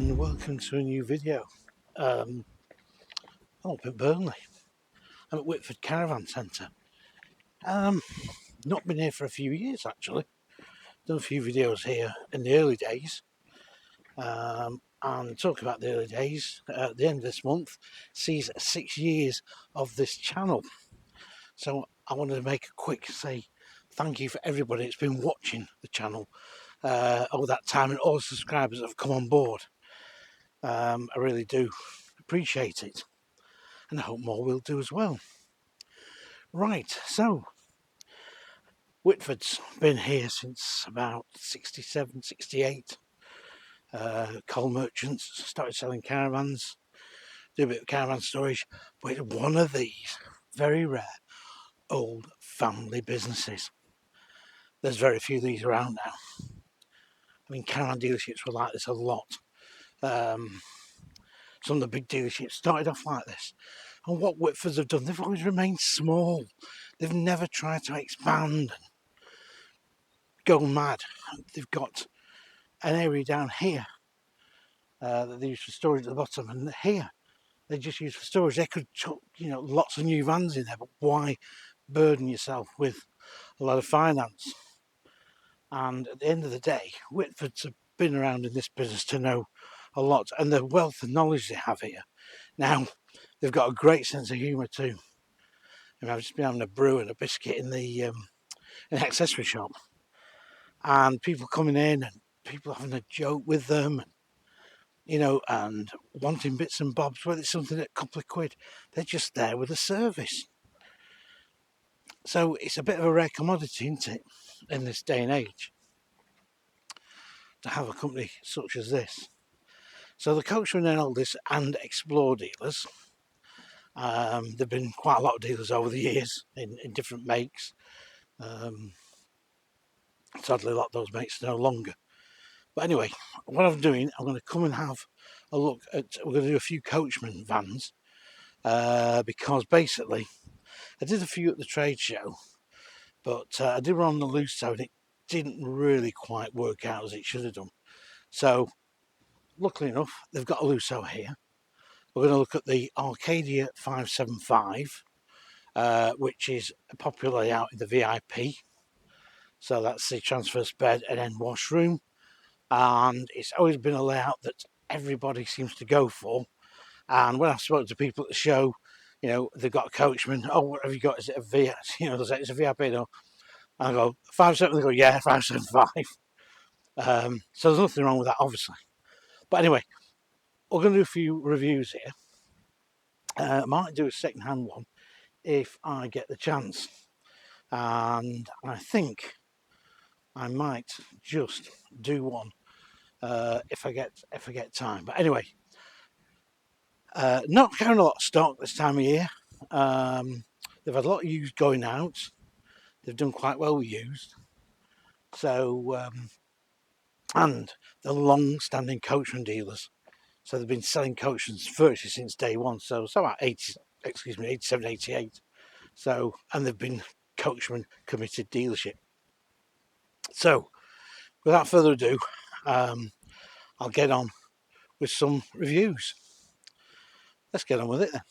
and welcome to a new video. I'm up in Burnley. I'm at Whitford Caravan Centre. Not been here for a few years actually. Done a few videos here in the early days. And talking about the early days, at the end of this month sees 6 years of this channel. So I wanted to make a quick thank you for everybody that's been watching the channel over that time and all the subscribers that have come on board. I really do appreciate it, and I hope more will do as well. Right, so Whitford's been here since about 67, 68. Coal merchants started selling caravans, do a bit of caravan storage, but it's one of these very rare old family businesses. There's very few of these around now. I mean, caravan dealerships were like this a lot. Some of the big dealerships started off like this. And what Whitfords have done, they've always remained small. They've never tried to expand and go mad. They've got an area down here that they use for storage at the bottom, and here they just use for storage. They could chuck, lots of new vans in there, but why burden yourself with a lot of finance? And at the end of the day, Whitfords have been around in this business to know a lot, and the wealth of knowledge they have here. Now, they've got a great sense of humour too. I've just been having a brew and a biscuit in the accessory shop, and people coming in and people having a joke with them, and wanting bits and bobs, whether it's something at a couple of quid. They're just there with a service. So it's a bit of a rare commodity, isn't it, in this day and age, to have a company such as this. So the Coachman and Eldest and Explore dealers, there've been quite a lot of dealers over the years in different makes. Sadly, a lot of those makes are no longer. But anyway, what I'm doing, I'm going to come and have a look at, we're going to do a few Coachman vans, because basically I did a few at the trade show, but I did one on the Lusso and it didn't really quite work out as it should have done. So luckily enough, they've got a Lusso here. We're going to look at the Arcadia 575, which is popularly out in the VIP. So that's the transverse bed and then washroom. And it's always been a layout that everybody seems to go for. And when I spoke to people at the show, they've got a Coachman. Oh, what have you got? Is it a V? They say it's a VIP. No. I go 5.7. They go, yeah, 5.75. So there's nothing wrong with that, obviously. But anyway, we're going to do a few reviews here. I might do a second-hand one if I get the chance, and I think I might just do one if I get time. But anyway, not carrying a lot of stock this time of year. They've had a lot of used going out. They've done quite well with used. So, and they're long-standing Coachman dealers. So they've been selling Coachmans virtually since day one. So about 87, 88. So, and they've been Coachman committed dealership. So, without further ado, I'll get on with some reviews. Let's get on with it then.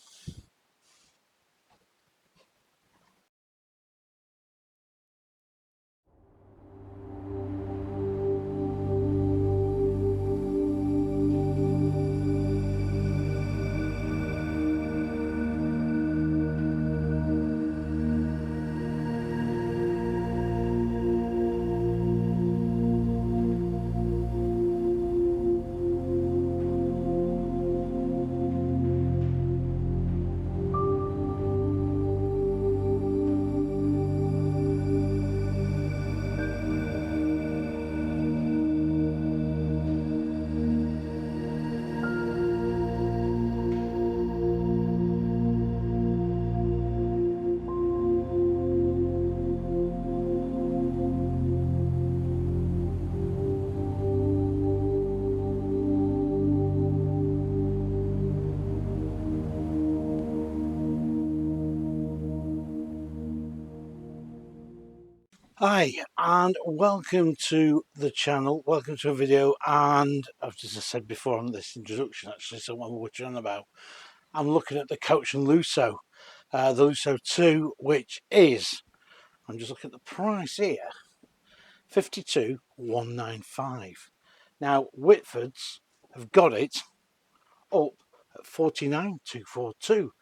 Hi and welcome to the channel, welcome to a video. And I've just said before on this introduction actually, so what we're on about, I'm looking at the Coachman Lusso, the Lusso 2, which is, I'm just looking at the price here, 52,195. Now Whitford's have got it up at 49,242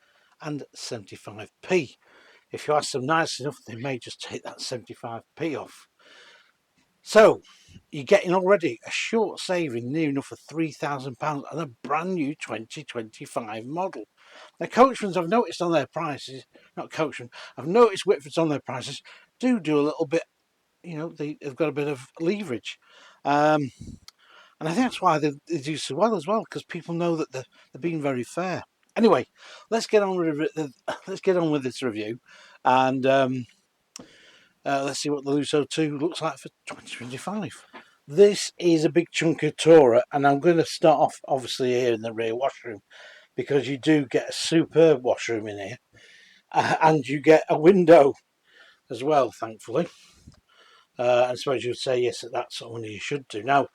and 75p. If you ask them nice enough, they may just take that 75p off. So you're getting already a short saving near enough of £3,000 on a brand new 2025 model. Now Coachman's, I've noticed on their prices, not Coachman, I've noticed Whitford's on their prices do a little bit, you know, they've got a bit of leverage. And I think that's why they do so well as well, because people know that they're being very fair. Anyway, let's get on with this review, and let's see what the Lusso 2 looks like for 2025. This is a big chunk of Torah, and I'm going to start off obviously here in the rear washroom, because you do get a superb washroom in here, and you get a window as well, thankfully. I suppose you would say yes, that's something you should do. Now,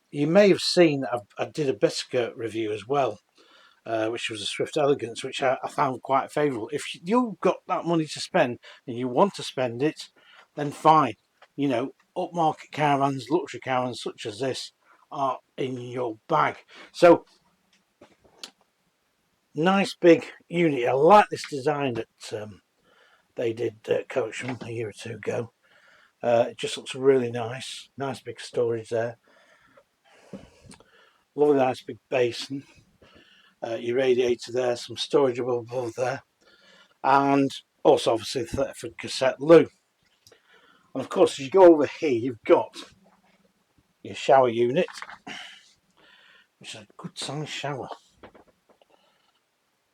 you may have seen I did a Beskert review as well, which was a Swift Elegance, which I found quite favourable. If you've got that money to spend and you want to spend it, then fine. You know, upmarket caravans, luxury caravans such as this are in your bag. So, nice big unit. I like this design that they did Coachman a year or two ago. It just looks really nice. Nice big storage there. Lovely nice big basin. Your radiator there, some storage above there, and also obviously Thetford cassette loo. And of course, as you go over here, you've got your shower unit, which is a good sized shower.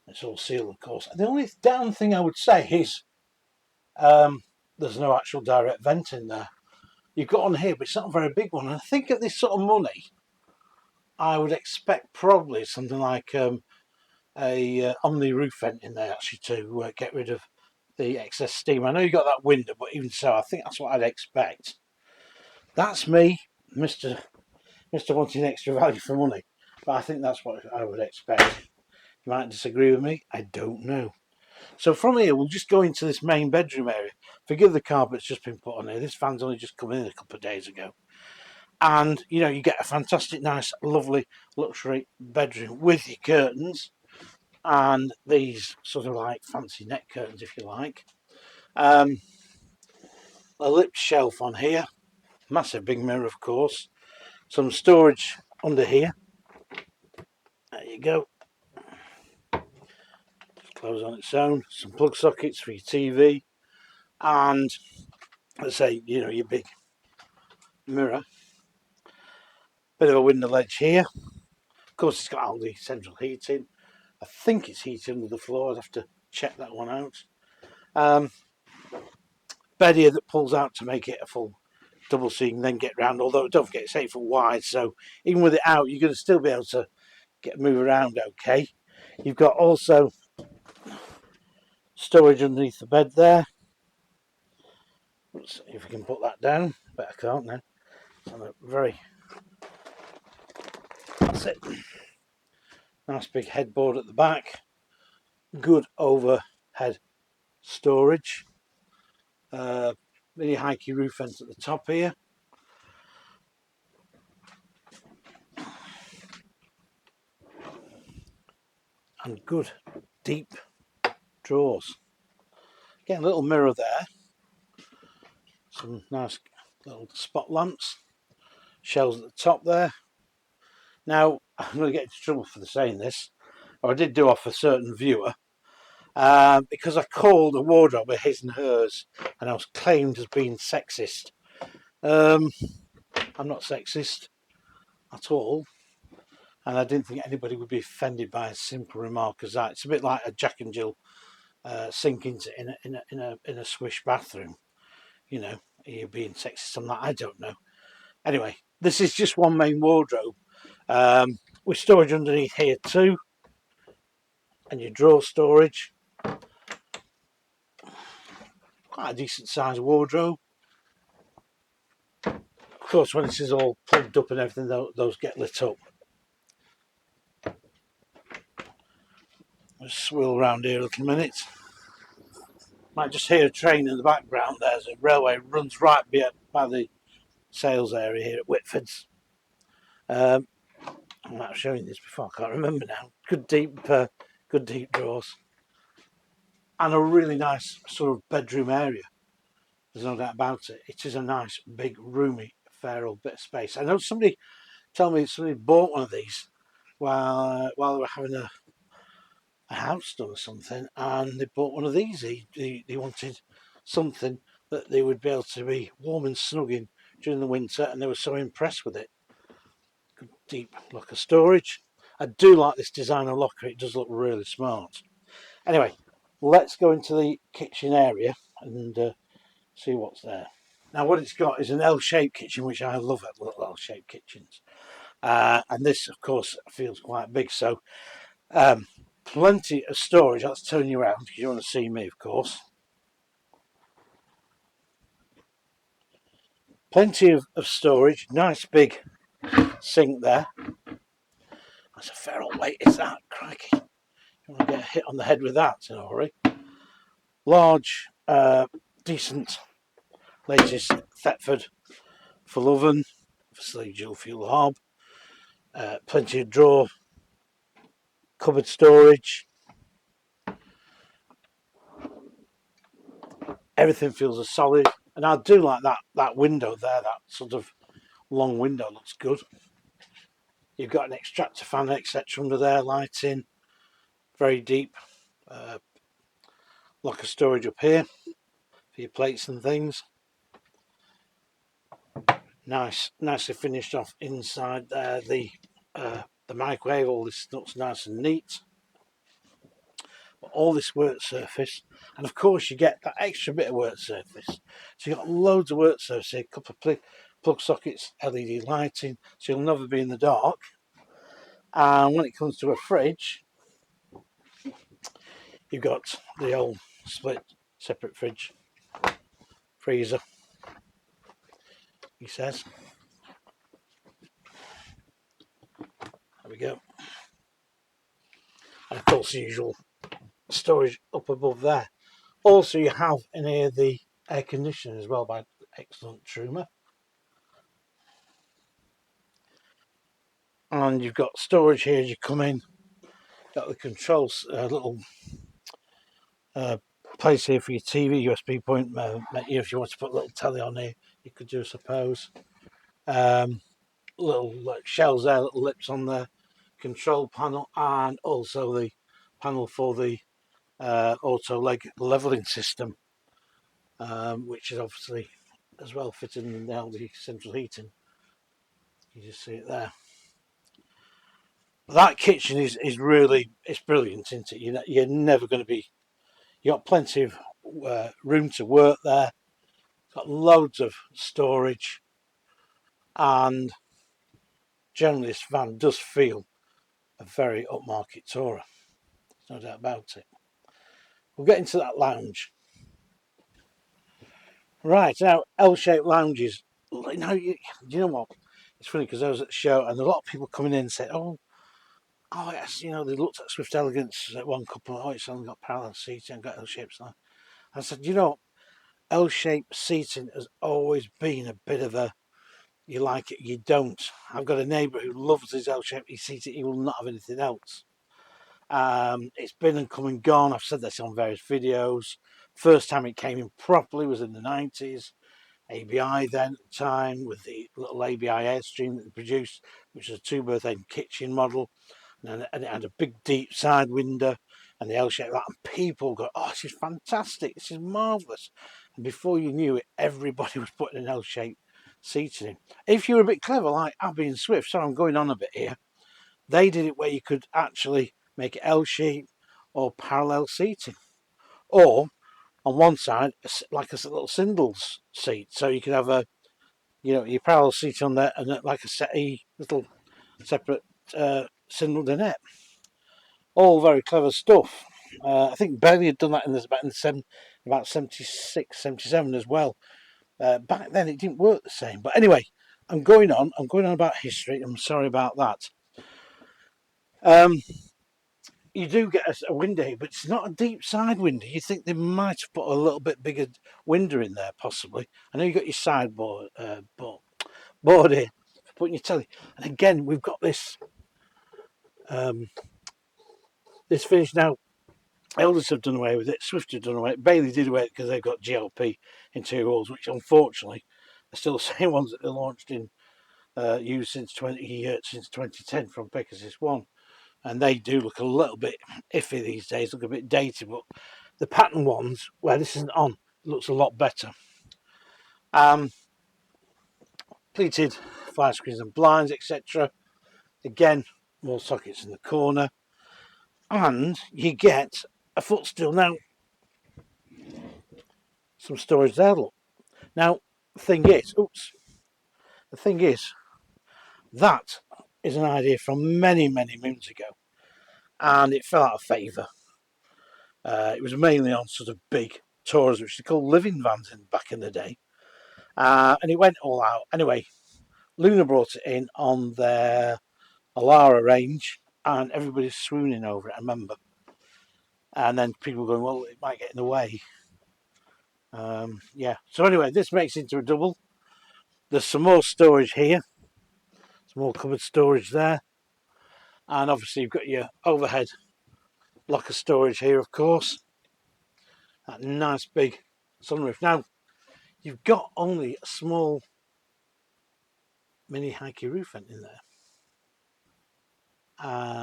It's all sealed, of course. And the only down thing I would say is there's no actual direct vent in there. You've got one here, but it's not a very big one. And I think at this sort of money, I would expect probably something like a Omni roof vent in there actually to get rid of the excess steam. I know you got that window, but even so, I think that's what I'd expect. That's me, Mr. Wanting extra value for money, but I think that's what I would expect. You might disagree with me, I don't know. So from here, we'll just go into this main bedroom area. Forgive the carpet's just been put on here. This fan's only just come in a couple of days ago. And, you know, you get a fantastic, nice, lovely luxury bedroom with your curtains and these sort of like fancy net curtains, if you like. A lip shelf on here. Massive big mirror, of course. Some storage under here. There you go. Close on its own. Some plug sockets for your TV. And let's say, you know, your big mirror. Bit of a window ledge here. Of course, it's got all the central heating. I think it's heated under the floor. I'd have to check that one out. Bed here that pulls out to make it a full double, so you can then get round. Although don't forget it's 8 foot wide, so even with it out, you're going to still be able to move around okay. You've got also storage underneath the bed there. Let's see if we can put that down, but I can't now. It's on a very, that's it. Nice big headboard at the back. Good overhead storage. Really high key roof vents at the top here. And good deep drawers. Again, a little mirror there. Some nice little spot lamps. Shelves at the top there. Now, I'm going to get into trouble for saying this, or I did do off a certain viewer, because I called a wardrobe a his and hers, and I was claimed as being sexist. I'm not sexist at all, and I didn't think anybody would be offended by a simple remark as that. It's a bit like a Jack and Jill sink into in a swish bathroom. You know, are you being sexist on that? I don't know. Anyway, this is just one main wardrobe with storage underneath here too, and your drawer storage. Quite a decent sized wardrobe. course, when this is all plugged up and everything, those get lit up. Let's swirl around here a little minute. Might just hear a train in the background. There's a railway runs right by the sales area here at Whitford's. I might have shown you this before. I can't remember now. Good deep drawers, and a really nice sort of bedroom area. There's no doubt about it. It is a nice, big, roomy, fair old bit of space. I know somebody told me somebody bought one of these while they were having a house done or something, and they bought one of these. They wanted something that they would be able to be warm and snug in during the winter, and they were so impressed with it. Good deep locker storage. I do like this designer locker. It does look really smart. Anyway, let's go into the kitchen area and see what's there. Now, what it's got is an L-shaped kitchen, which I love, little L-shaped kitchens. And this, of course, feels quite big. So plenty of storage. Let's turn you around because you want to see me, of course. Plenty of storage. Nice big sink there. That's a fair old weight, is that? Crikey. You want to get a hit on the head with that in a hurry. Large, decent, latest Thetford full oven. Obviously dual fuel hob. Plenty of drawer. Cupboard storage. Everything feels as solid, and I do like that window there. That sort of long window looks good. You've got an extractor fan, etc. under there, lighting, very deep. Locker storage up here for your plates and things. Nicely finished off inside there. The microwave, all this looks nice and neat. But all this work surface, and of course you get that extra bit of work surface. So you've got loads of work surface here, a couple of plug sockets, LED lighting, so you'll never be in the dark. And when it comes to a fridge, you've got the old split separate fridge, freezer, he says. There we go. And of course the usual storage up above there. Also you have in here the air conditioner as well by excellent Truma. And you've got storage here as you come in. Got the controls, little place here for your TV, USB point. If you want to put a little telly on here, you could do, I suppose. Little shells there, little lips on the control panel, and also the panel for the auto leg leveling system, which is obviously as well fitted in the central heating. You just see it there. That kitchen is really, it's brilliant, isn't it? You're never going to be. You got plenty of room to work there. Got loads of storage, and generally this van does feel a very upmarket tourer. There's no doubt about it. We'll get into that lounge. Right, now L-shaped lounges. Now, you know what? It's funny because I was at the show and a lot of people coming in and said, oh yes, they looked at Swift Elegance at one couple. Oh, it's only got parallel seating and got L-shapes. I said, L-shaped seating has always been a bit of a, you like it, you don't. I've got a neighbour who loves his L-shaped seating. He will not have anything else. It's been and come and gone. I've said this on various videos. First time it came in properly was in the 90s. ABI then at the time with the little ABI Airstream that they produced, which was a 2-berth end kitchen model, and it had a big deep side window and the L-shaped that, and people go, oh, this is fantastic, this is marvellous. And before you knew it, everybody was putting an L-shaped seating in. If you were a bit clever like Abby and Swift, so I'm going on a bit here, they did it where you could actually make it L-shaped or parallel seating, or on one side like a little sindles seat, so you could have your parallel seat on there and like a settee, little separate sindle dinette. All very clever stuff. I think Bailey had done that about 76, 77 as well. Back then it didn't work the same, but anyway, I'm going on about history. I'm sorry about that. Um, you do get a window here, but it's not a deep side window. You think they might have put a little bit bigger window in there, possibly. I know you got your sideboard board here for putting your telly. And again, we've got this this finish now. Elders have done away with it. Swift have done away with it. Bailey did away with it because they've got GLP interior walls, which unfortunately are still the same ones that they launched in used since 2010 from Pegasus One, and they do look a little bit iffy these days. Look a bit dated, but the pattern ones where this isn't on looks a lot better. Pleated fire screens and blinds, etc. Again, more sockets in the corner, and you get a footstool. Now, some storage there. Look. Now, the thing is, that is an idea from many moons ago, and it fell out of favour. It was mainly on sort of big tours, which they called living vans back in the day, and it went all out. Anyway, Luna brought it in on their Alara range, and everybody's swooning over it. I remember, and then people going, "Well, it might get in the way." Yeah. So anyway, this makes it into a double. There's some more storage here, some more cupboard storage there, and obviously you've got your overhead locker storage here, of course. That nice big sunroof. Now, you've got only a small mini hikey roof vent in there.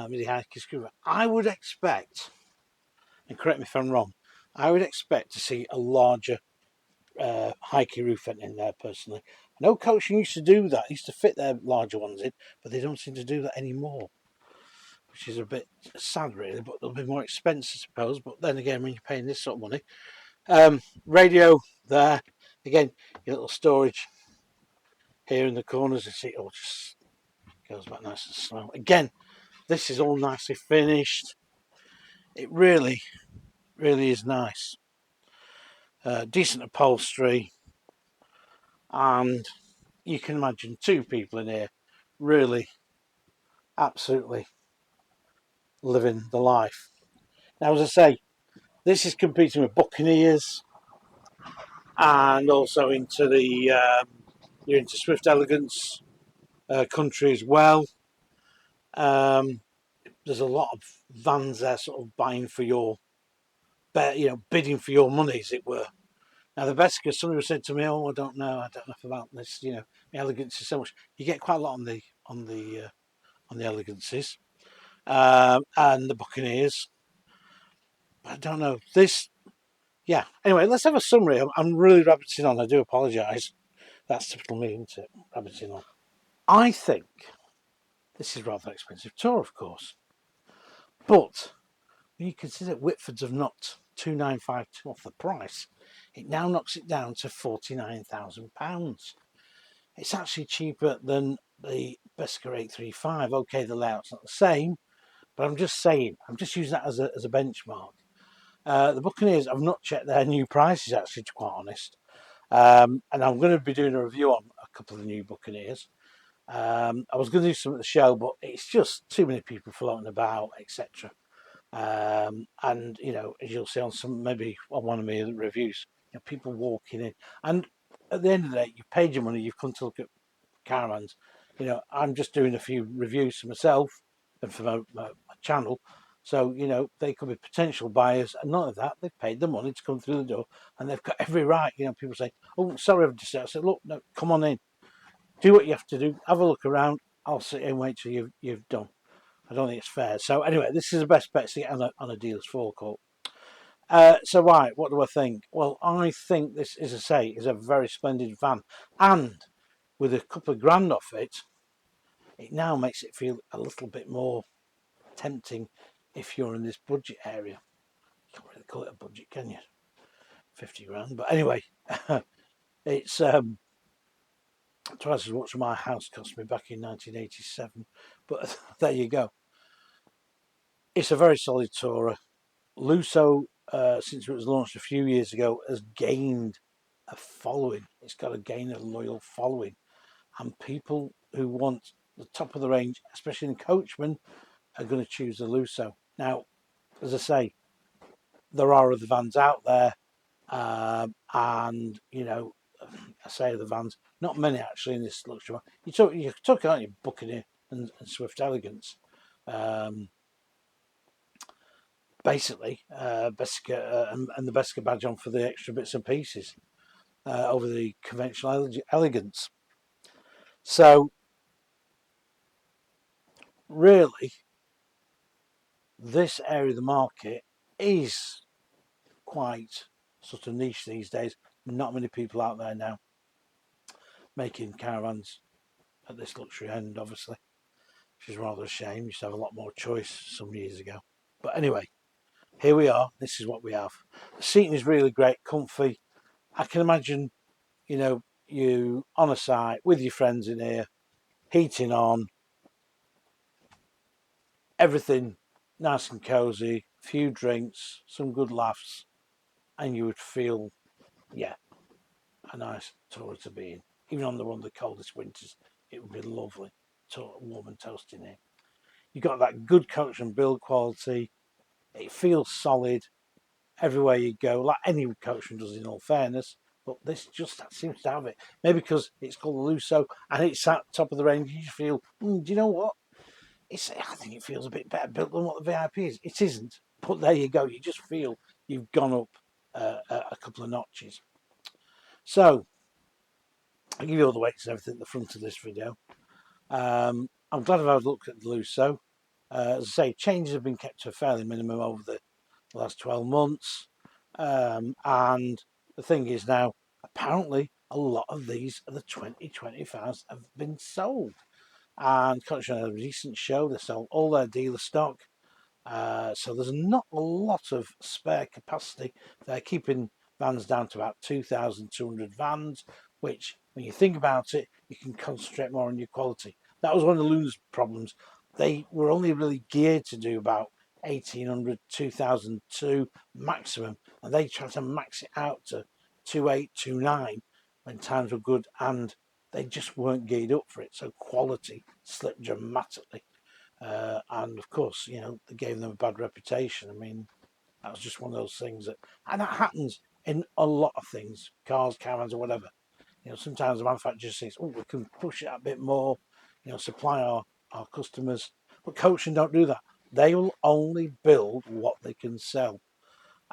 Mini hikey screw. I would expect, and correct me if I'm wrong, I would expect to see a larger hikey roof vent in there personally. I know Coachman used to do that, used to fit their larger ones in, but they don't seem to do that anymore, which is a bit sad really, but they'll be more expensive I suppose. But then again, when you're paying this sort of money, radio there, again, your little storage here in the corners, you see it all just goes back nice and slow. Again, this is all nicely finished. It really is nice. Decent upholstery, and you can imagine two people in here really absolutely living the life. Now, as I say, this is competing with Buccaneers and also into the you're into Swift Elegance country as well. There's a lot of vans there sort of buying for your bidding for your money, as it were. Now, the best, because somebody said to me, "Oh, I don't know about this." The elegance is so much. You get quite a lot on the elegances and the Buccaneers. But I don't know this. Yeah. Anyway, let's have a summary. I'm really rabbiting on. I do apologise. That's typical me, isn't it? Rabbiting on. I think this is rather expensive tour, of course, but when you consider Whitfords have knocked £2,952 off the price, it now knocks it down to £49,000. It's actually cheaper than the Beskar 835. Okay, the layout's not the same, but I'm just saying, I'm just using that as a benchmark. The Buccaneers, I've not checked their new prices, actually, to be quite honest. And I'm going to be doing a review on a couple of the new Buccaneers. I was going to do some at the show, but it's just too many people floating about, etc. And as you'll see on some, maybe on one of my reviews, people walking in, and at the end of the day, you've paid your money, you've come to look at caravans. I'm just doing a few reviews for myself and for my channel, so they could be potential buyers, and none of that, they've paid the money to come through the door, and they've got every right. People say, "Oh, sorry, I've just," I said, "Look, no, come on in, do what you have to do, have a look around. I'll sit here and wait till you've done." I don't think it's fair. So anyway, this is the best bet to get on a dealer's forecourt. So why? What do I think? Well, I think this, as I say, is a very splendid van, and with a couple of grand off it, it now makes it feel a little bit more tempting if you're in this budget area. You can't really call it a budget, can you? 50 grand. But anyway, it's twice as much my house cost me back in 1987. But there you go. It's a very solid tourer. Lusso, since it was launched a few years ago, has gained a following. It's got to gain a loyal following. and people who want the top of the range, especially in Coachman, are going to choose the Lusso. Now, as I say, there are other vans out there, and you know, I say the vans, not many actually in this luxury one. You took aren't you, Buccaneer and Swift Elegance, basically, Bessica and the Bessica badge on for the extra bits and pieces over the conventional elegance. So really, this area of the market is quite sort of niche these days. Not many people out there now making caravans at this luxury end, obviously, which is rather a shame. You used to have a lot more choice some years ago. But anyway, here we are. This is what we have. The seating is really great, comfy. I can imagine, you know, you on a site with your friends in here, heating on, everything nice and cozy, a few drinks, some good laughs, and you would feel, yeah, a nice toilet to be in. Even on one of the coldest winters, it would be lovely, warm and toasty in here. You've got that good Coachman build quality. It feels solid everywhere you go, like any Coachman does, in all fairness. But this just seems to have it. Maybe because it's called the Lusso and it's at top of the range, you just feel, do you know what? I think it feels a bit better built than what the VIP is. It isn't, but there you go. You just feel you've gone up a couple of notches. So I'll give you all the weights and everything at the front of this video. I'm glad I've had a look at the Lusso. As I say, changes have been kept to a fairly minimum over the last 12 months. And the thing is now, apparently, a lot of these are the 2025s have been sold. And Coachman had a recent show. They sold all their dealer stock. So there's not a lot of spare capacity. They're keeping vans down to about 2,200 vans, which, when you think about it, you can concentrate more on your quality. That was one of the Luna's problems. They were only really geared to do about 1,800, 2,002 maximum, and they tried to max it out to 2,800, 2,900 when times were good, and they just weren't geared up for it. So quality slipped dramatically. And of course, you know, they gave them a bad reputation. I mean, that was just one of those things and that happens in a lot of things, cars, caravans, or whatever. You know, sometimes the manufacturer says, "Oh, we can push it a bit more, you know, supply our customers." But Coachman don't do that. They will only build what they can sell,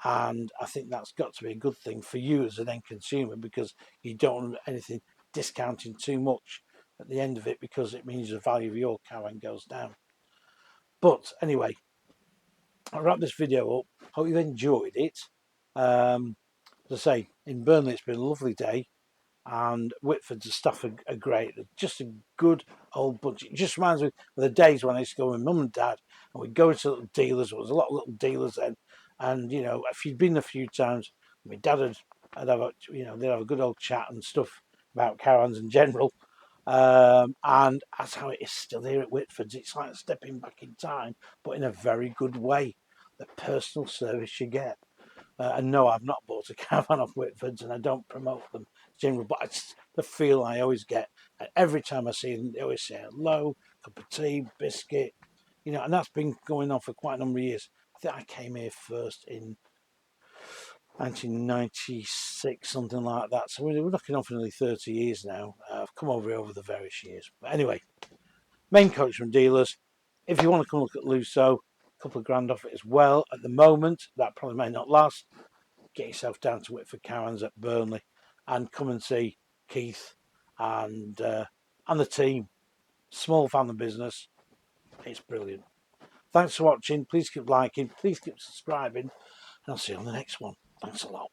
and I think that's got to be a good thing for you as an end consumer, because you don't want anything discounting too much at the end of it, because it means the value of your caravan goes down. But anyway, I'll wrap this video up. Hope you've enjoyed it. As I say, in Burnley it's been a lovely day, and Whitford's staff are great. They're just a good old bunch. It just reminds me of the days when I used to go with mum and dad, and we'd go to little dealers. There was a lot of little dealers then, and you know, if you'd been a few times, my dad I'd have they'd have a good old chat and stuff about caravans in general. And that's how it is still here at Whitford's. It's like stepping back in time, but in a very good way. The personal service you get. And no, I've not bought a caravan off Whitford's, and I don't promote them generally, but it's the feel I always get. And every time I see them, they always say hello, cup of tea, biscuit, you know, and that's been going on for quite a number of years. I think I came here first in 1996, something like that. So we're looking on for nearly 30 years now. I've come over here over the various years. But anyway, main Coachman dealers. If you want to come look at Lusso, a couple of grand off it as well. At the moment, that probably may not last. Get yourself down to Whitford Caravans at Burnley and come and see Keith and the team. Small family business. It's brilliant. Thanks for watching. Please keep liking. Please keep subscribing. And I'll see you on the next one. Thanks a lot.